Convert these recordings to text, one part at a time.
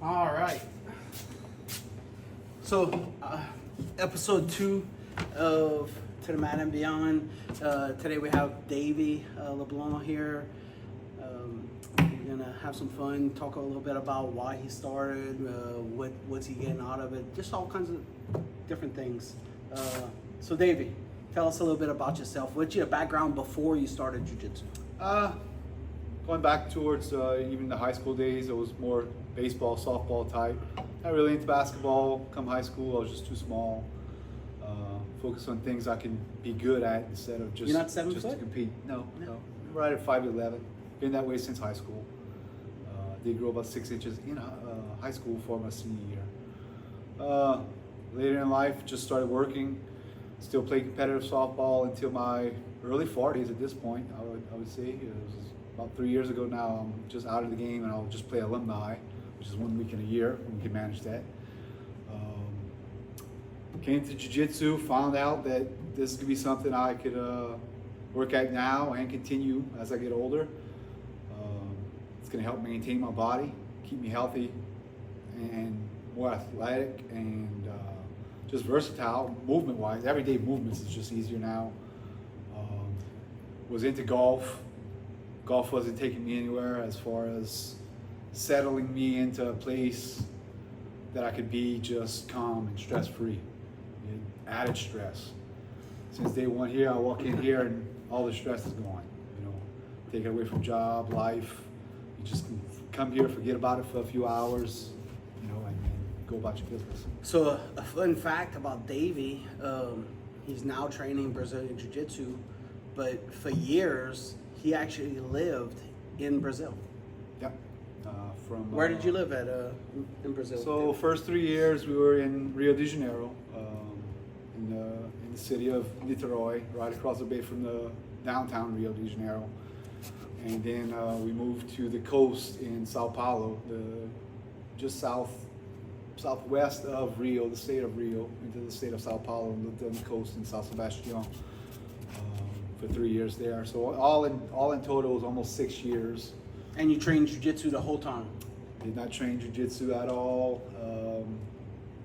All right. So, episode 2 of To the Mat and Beyond. Today we have Davy Leblanc here. We're gonna have some fun, talk a little bit about why he started, what's he getting out of it, just all kinds of different things. So, Davy, tell us a little bit about yourself. What's your background before you started Jiu Jitsu? Going back towards even the high school days, it was more baseball, softball type. Not really into basketball. Come high school, I was just too small. Focus on things I can be good at instead of just You're not 7 just foot? to compete. No. Right at 5'11". Been that way since high school. Did grow about 6 inches in high school for my senior year. Later in life, just started working. Still played competitive softball until my early 40s at this point. I would say it was about 3 years ago now. I'm just out of the game and I'll just play alumni, which is 1 week in a year. We can manage that. Came to Jiu Jitsu, found out that this could be something I could work at now and continue as I get older. It's going to help maintain my body, keep me healthy and more athletic and just versatile movement-wise. Everyday movements is just easier now. Was into golf. Golf wasn't taking me anywhere as far as settling me into a place that I could be just calm and stress-free. Added stress. Since day one here, I walk in here and all the stress is gone. Take it away from job, life. You just can come here, forget about it for a few hours, and go about your business. So a fun fact about Davy, he's now training Brazilian Jiu-Jitsu, but for years he actually lived in Brazil. Yep. Where did you live at in Brazil? So first 3 years we were in Rio de Janeiro, in the city of Niterói, right across the bay from the downtown Rio de Janeiro. And then we moved to the coast in Sao Paulo, just southwest of Rio, the state of Rio, into the state of Sao Paulo, and lived on the coast in São Sebastião for 3 years there. So all in total, it was almost 6 years. And you trained Jiu-Jitsu the whole time? Did not train Jiu-Jitsu at all.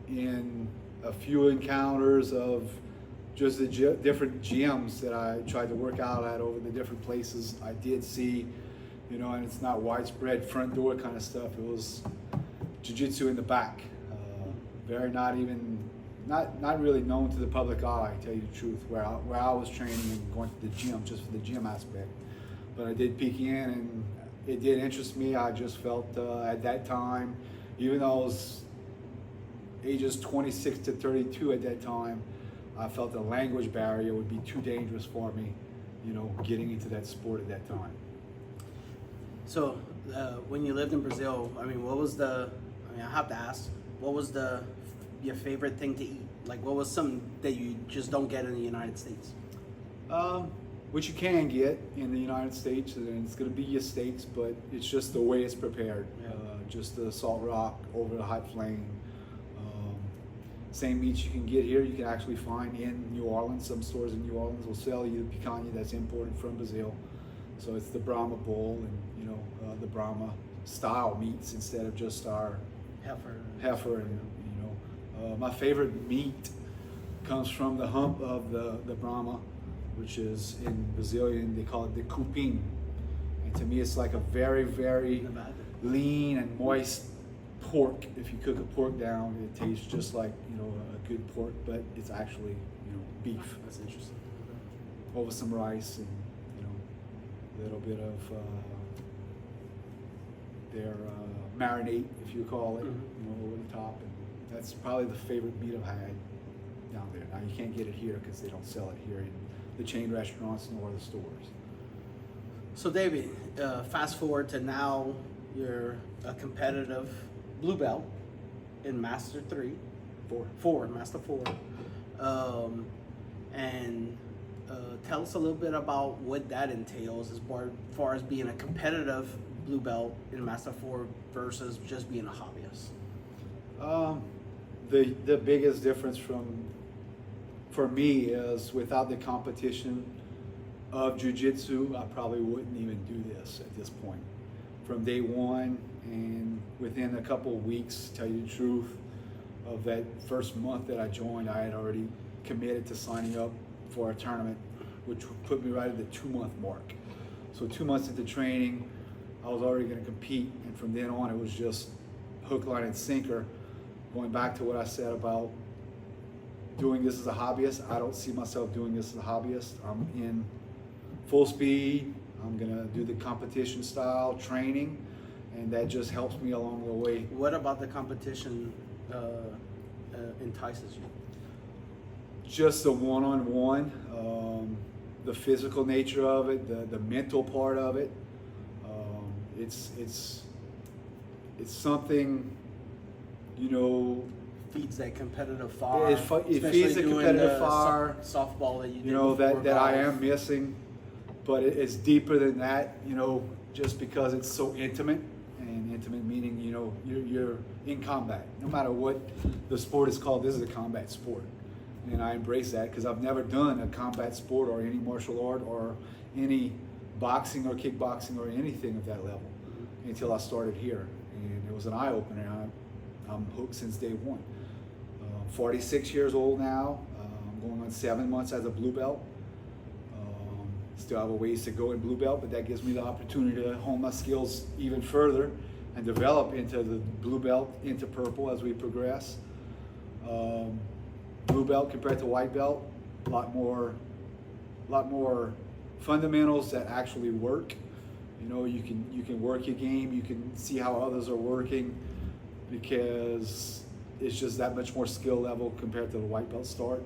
In a few encounters of just the different gyms that I tried to work out at over the different places, I did see, and it's not widespread front door kind of stuff. It was Jiu-Jitsu in the back. Not really known to the public eye, to tell you the truth, where I was training and going to the gym just for the gym aspect. But I did peek in and it did interest me. I just felt at that time, even though I was ages 26 to 32 at that time, I felt the language barrier would be too dangerous for me, getting into that sport at that time. So when you lived in Brazil, I have to ask, what was your favorite thing to eat? Like, what was something that you just don't get in the United States? Which you can get in the United States, and it's going to be your steaks, but it's just the way it's prepared. Yeah. Just the salt rock over the hot flame. Same meats you can get here, you can actually find in New Orleans. Some stores in New Orleans will sell you the picanha that's imported from Brazil. So it's the Brahma bull and the Brahma style meats instead of just our heifer. And my favorite meat comes from the hump of the Brahma, which is in Brazilian, they call it the cupim. And to me, it's like a very, very lean and moist pork. If you cook a pork down, it tastes just like, a good pork, but it's actually, beef. That's interesting. Over some rice and, a little bit of their marinade, if you call it, over the top. And that's probably the favorite meat I've had down there. Now, you can't get it here because they don't sell it here in the chain restaurants nor the stores. So, David, fast forward to now, you're a competitive blue belt in Master 3. Master 4. And tell us a little bit about what that entails as far as being a competitive blue belt in Master 4 versus just being a hobbyist. The biggest difference for me is without the competition of Jiu Jitsu, I probably wouldn't even do this at this point. From day one, and within a couple of weeks, to tell you the truth, of that first month that I joined, I had already committed to signing up for a tournament, which put me right at the 2-month mark. So 2 months into training, I was already going to compete, and from then on, it was just hook, line, and sinker. Going back to what I said about doing this as a hobbyist, I don't see myself doing this as a hobbyist. I'm in full speed. I'm going to do the competition style training, and that just helps me along the way. What about the competition entices you? Just the one-on-one, the physical nature of it, the mental part of it. It's something, you know. Feeds that competitive fire. It feeds the competitive fire. Softball that you did. You know, before that I golf. am missing, but it's deeper than that. You know, just because it's so intimate, and intimate meaning, you know, you're in combat. No matter what the sport is called, this is a combat sport. And I embrace that because I've never done a combat sport or any martial art or any boxing or kickboxing or anything of that level until I started here. And it was an eye-opener. I'm hooked since day one. 46 years old now. I'm going on 7 months as a blue belt. Still have a ways to go in blue belt, but that gives me the opportunity to hone my skills even further and develop into the blue belt, into purple as we progress. Blue belt compared to white belt, a lot more fundamentals that actually work. You know, you can work your game, you can see how others are working, because it's just that much more skill level compared to the white belt start.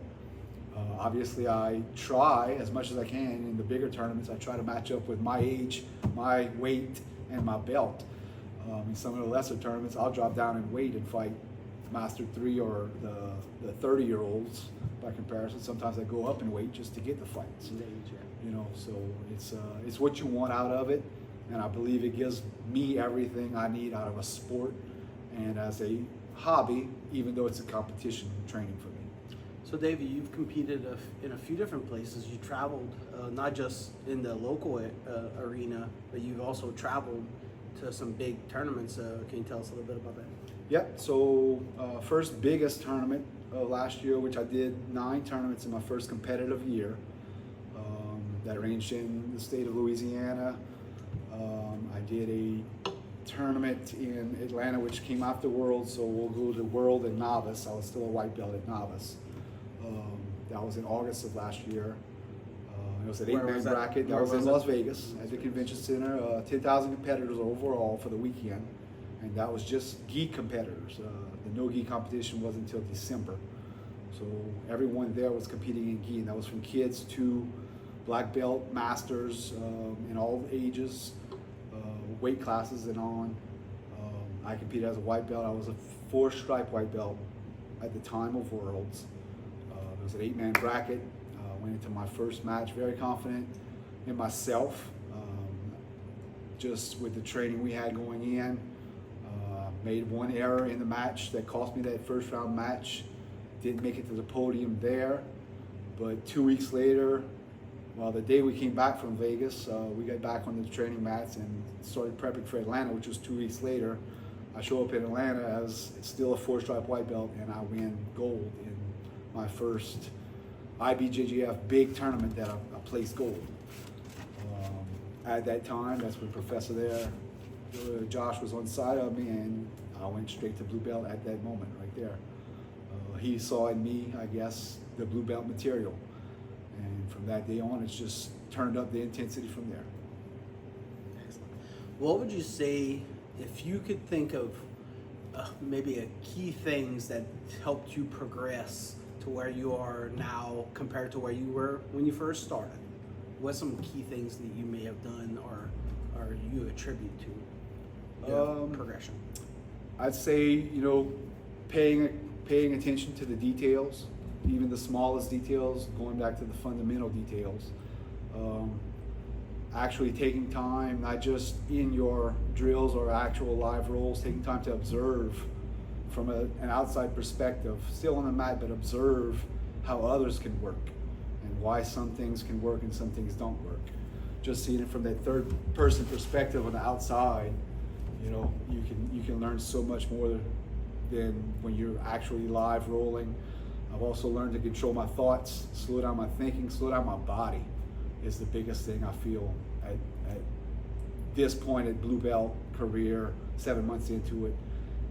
Obviously, I try as much as I can in the bigger tournaments. I try to match up with my age, my weight, and my belt. In some of the lesser tournaments, I'll drop down in weight and fight Master 3 or the 30-year-olds by comparison. Sometimes I go up in weight just to get the fights. You know, so it's what you want out of it, and I believe it gives me everything I need out of a sport and as a hobby, even though it's a competition training for me. So Davey, you've competed in a few different places. You traveled not just in the local arena, but you've also traveled to some big tournaments. Can you tell us a little bit about that? Yep, so first biggest tournament last year, which I did 9 tournaments in my first competitive year. That ranged in the state of Louisiana. I did a tournament in Atlanta, which came after World, so we'll go to World and Novice. I was still a white belt at Novice. That was in August of last year. It was an 8-man bracket. That was in Las Vegas at the convention center. 10,000 competitors overall for the weekend, and that was just gi competitors. The no gi competition wasn't until December, so everyone there was competing in gi, and that was from kids to black belt, masters, in all ages, weight classes and on. I competed as a white belt. I was a 4-stripe white belt at the time of Worlds. It was an 8-man bracket. Went into my first match very confident in myself, just with the training we had going in. Made one error in the match that cost me that first round match. Didn't make it to the podium there, but 2 weeks later, well, the day we came back from Vegas, we got back on the training mats and started prepping for Atlanta, which was 2 weeks later. I show up in Atlanta as still a 4-stripe white belt, and I win gold in my first IBJJF big tournament that I placed gold. At that time, that's when Professor there, Josh, was on the side of me, and I went straight to blue belt at that moment right there. He saw in me, I guess, the blue belt material. And from that day on, it's just turned up the intensity from there. Excellent. What would you say, if you could think of maybe a key things that helped you progress to where you are now compared to where you were when you first started? What's some key things that you may have done or you attribute to your progression? I'd say, you know, paying attention to the details, even the smallest details, going back to the fundamental details. Actually taking time, not just in your drills or actual live rolls, taking time to observe from an outside perspective, still on the mat, but observe how others can work and why some things can work and some things don't work. Just seeing it from that third person perspective on the outside, You know, you can learn so much more than when you're actually live rolling. I've also learned to control my thoughts, slow down my thinking, slow down my body is the biggest thing I feel at this point at blue belt career, 7 months into it.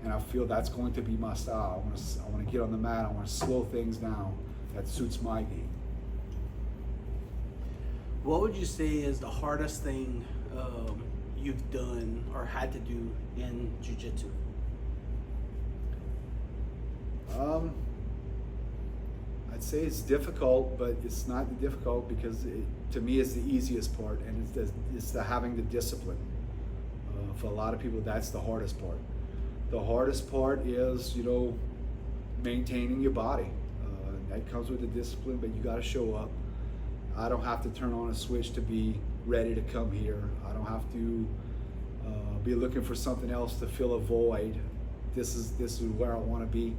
And I feel that's going to be my style. I want to get on the mat, I want to slow things down. That suits my game. What would you say is the hardest thing you've done or had to do in Jiu Jitsu? I'd say it's difficult, but it's not difficult because to me it's the easiest part, and it's the having the discipline. For a lot of people, that's the hardest part. The hardest part is, you know, maintaining your body. That comes with the discipline, but you got to show up. I don't have to turn on a switch to be ready to come here. I don't have to be looking for something else to fill a void. This is where I want to be.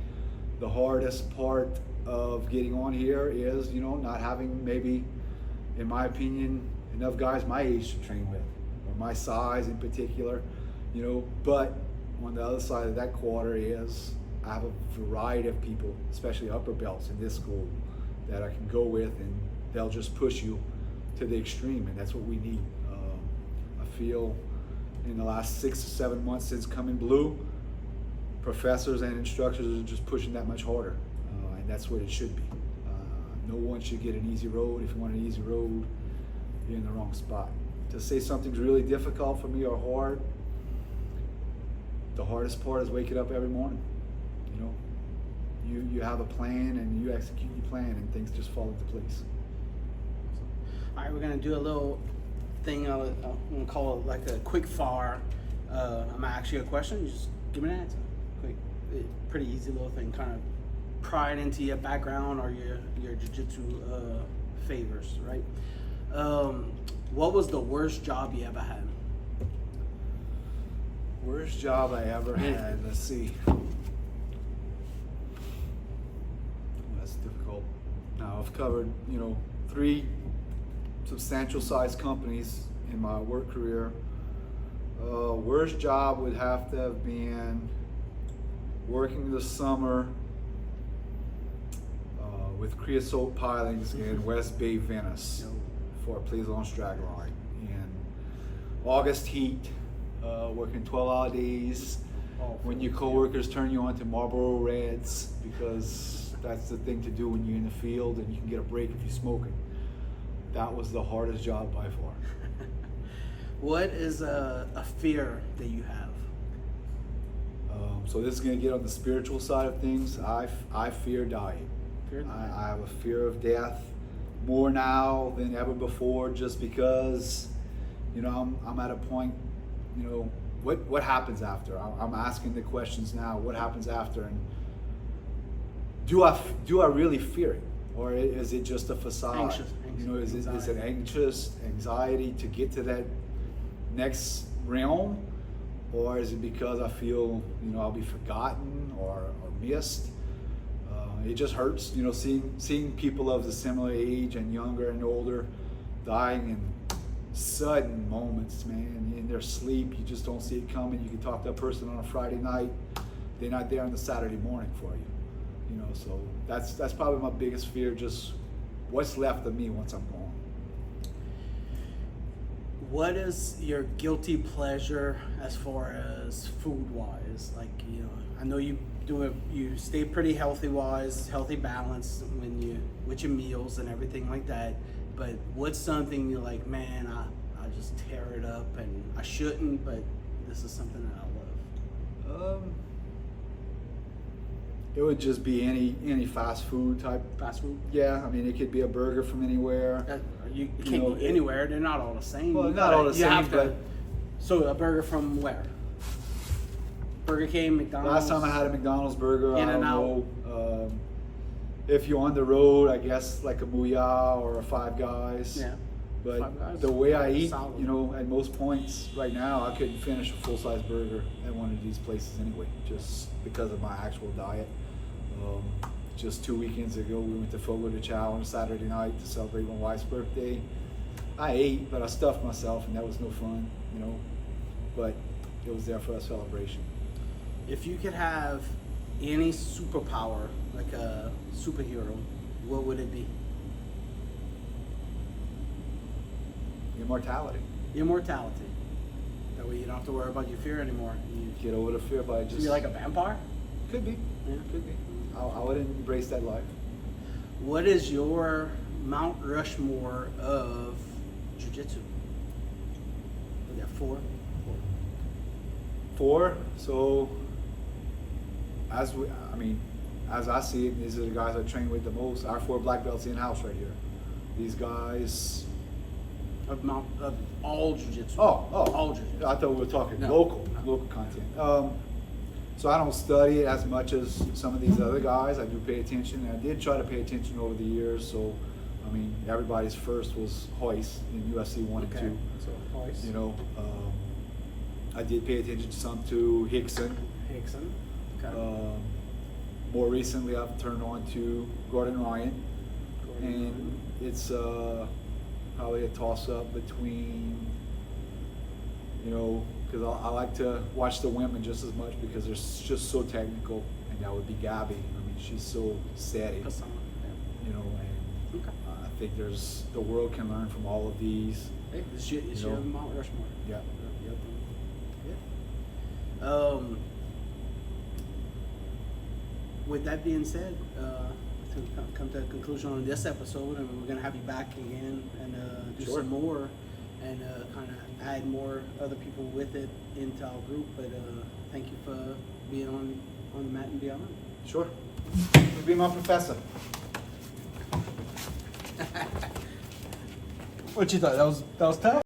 The hardest part of getting on here is, you know, not having maybe, in my opinion, enough guys my age to train with, or my size in particular, you know. But on the other side of that quarter is I have a variety of people, especially upper belts in this school, that I can go with, and they'll just push you to the extreme, and that's what we need. I feel in the last 6 to 7 months since coming blue, professors and instructors are just pushing that much harder, and that's what it should be. No one should get an easy road. If you want an easy road, you're in the wrong spot. To say something's really difficult for me or hard, the hardest part is waking up every morning. You know, you have a plan and you execute your plan, and things just fall into place. All right, we're gonna do a little thing. I'm gonna call it like a quick fire. I'm gonna ask you a question. You just give me an answer. Quick, pretty easy little thing. Kind of pry it into your background or your jiu-jitsu favors, right? What was the worst job you ever had? Worst job I ever had. Let's see. That's difficult. Now I've covered, you know, 3 substantial sized companies in my work career. Worst job would have to have been working this summer with creosote pilings in West Bay, Venice for a Plaisance dragline. In August heat, working 12-hour days when your coworkers turn you on to Marlboro Reds, because that's the thing to do when you're in the field and you can get a break if you're smoking. That was the hardest job by far. What is a fear that you have? So this is going to get on the spiritual side of things. I fear dying. I have a fear of death more now than ever before, just because, you know, I'm at a point, you know, what happens after? I'm asking the questions now. What happens after? And do I really fear it, or is it just a facade? Anxious, you know, is it anxiety to get to that next realm, or is it because I feel, you know, I'll be forgotten or missed? It just hurts, you know, seeing people of the similar age and younger and older dying in sudden moments, man. In their sleep, you just don't see it coming. You can talk to a person on a Friday night, they're not there on the Saturday morning for you. You know, so that's probably my biggest fear, just what's left of me once I'm gone. What is your guilty pleasure as far as food wise? Like, you know, I know you stay pretty healthy wise, healthy balance with your meals and everything like that. But what's something you're like, man, I just tear it up, and I shouldn't, but this is something that I love? It would just be any fast food type. Fast food? Yeah, I mean, it could be a burger from anywhere. You can't be anywhere. They're not all the same. Well, not all the same, but... So a burger from where? Burger King, McDonald's? Last time I had a McDonald's burger, In I and don't know. If you're on the road, I guess like a Muya or a Five Guys. Yeah. But Five Guys? the way I eat, Solid. you know, at most points right now, I couldn't finish a full-size burger at one of these places anyway, just because of my actual diet. Just 2 weekends ago, we went to Fogo de Chao on a Saturday night to celebrate my wife's birthday. I ate, but I stuffed myself, and that was no fun, you know. But it was there for a celebration. If you could have any superpower, like a superhero, what would it be? Immortality. Immortality. That way you don't have to worry about your fear anymore. You Get over the fear by just. be like a vampire? Could be. Yeah. Could be. I would embrace that life. What is your Mount Rushmore of Jiu Jitsu? We got four. 4. So, as I see it, these are the guys I train with the most. Our 4 black belts in house right here. These guys. Of all Jiu Jitsu. All Jiu Jitsu. I thought we were talking No. local content. So I don't study it as much as some of these other guys. I do pay attention. I did try to pay attention over the years. So, I mean, everybody's first was Hoist in UFC 1 and 2. So Hoist. You know, I did pay attention to some to Hickson. Hickson. Okay. More recently, I've turned on to Gordon Ryan, Gordon and Ryan. it's probably a toss-up between, you know, because I like to watch the women just as much because they're just so technical, and that would be Gabby. I mean, she's so steady, Hassan. you know, and Okay. I think the world can learn from all of these. Hey, it's your know. Mount Rushmore. Yeah. Yeah. With that being said, to come to a conclusion on this episode, and we're gonna have you back again and do Sure. some more and kind of add more other people with it into our group. But thank you for being on the mat and beyond. Sure. You'll be my professor. What you thought? That was tough.